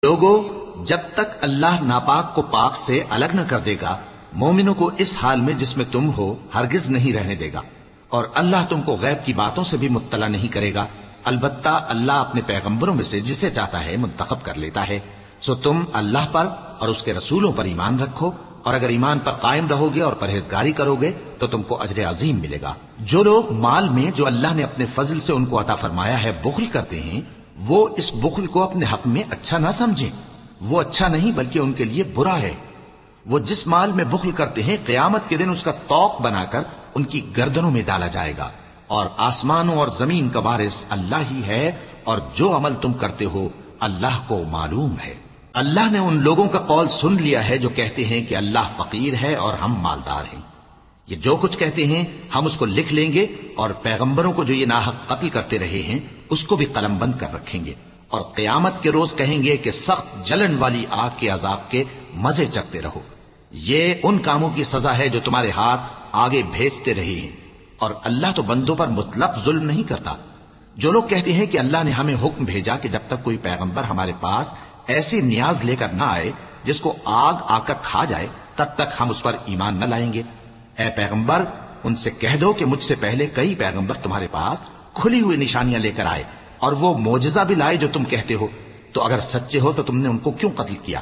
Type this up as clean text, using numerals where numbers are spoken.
لوگوں، جب تک اللہ ناپاک کو پاک سے الگ نہ کر دے گا، مومنوں کو اس حال میں جس میں تم ہو ہرگز نہیں رہنے دے گا، اور اللہ تم کو غیب کی باتوں سے بھی مطلع نہیں کرے گا۔ البتہ اللہ اپنے پیغمبروں میں سے جسے چاہتا ہے منتخب کر لیتا ہے۔ سو تم اللہ پر اور اس کے رسولوں پر ایمان رکھو، اور اگر ایمان پر قائم رہو گے اور پرہیزگاری کرو گے تو تم کو اجر عظیم ملے گا۔ جو لوگ مال میں جو اللہ نے اپنے فضل سے ان کو عطا فرمایا ہے بخل کرتے ہیں، وہ اس بخل کو اپنے حق میں اچھا نہ سمجھیں، وہ اچھا نہیں بلکہ ان کے لیے برا ہے۔ وہ جس مال میں بخل کرتے ہیں قیامت کے دن اس کا طوق بنا کر ان کی گردنوں میں ڈالا جائے گا، اور آسمانوں اور زمین کا وارث اللہ ہی ہے، اور جو عمل تم کرتے ہو اللہ کو معلوم ہے۔ اللہ نے ان لوگوں کا قول سن لیا ہے جو کہتے ہیں کہ اللہ فقیر ہے اور ہم مالدار ہیں۔ یہ جو کچھ کہتے ہیں ہم اس کو لکھ لیں گے، اور پیغمبروں کو جو یہ ناحق قتل کرتے رہے ہیں اس کو بھی قلم بند کر رکھیں گے، اور قیامت کے روز کہیں گے کہ سخت جلن والی آگ کے عذاب کے مزے چکتے رہو۔ یہ ان کاموں کی سزا ہے جو تمہارے ہاتھ آگے بھیجتے رہے ہیں، اور اللہ تو بندوں پر مطلق ظلم نہیں کرتا۔ جو لوگ کہتے ہیں کہ اللہ نے ہمیں حکم بھیجا کہ جب تک کوئی پیغمبر ہمارے پاس ایسی نیاز لے کر نہ آئے جس کو آگ آ کر کھا جائے تب تک ہم اس پر ایمان نہ لائیں گے۔ اے پیغمبر، ان سے کہہ دو کہ مجھ سے پہلے کئی پیغمبر تمہارے پاس کھلی ہوئی نشانیاں لے کر آئے، اور وہ معجزہ بھی لائے جو تم کہتے ہو، تو اگر سچے ہو تو تم نے ان کو کیوں قتل کیا؟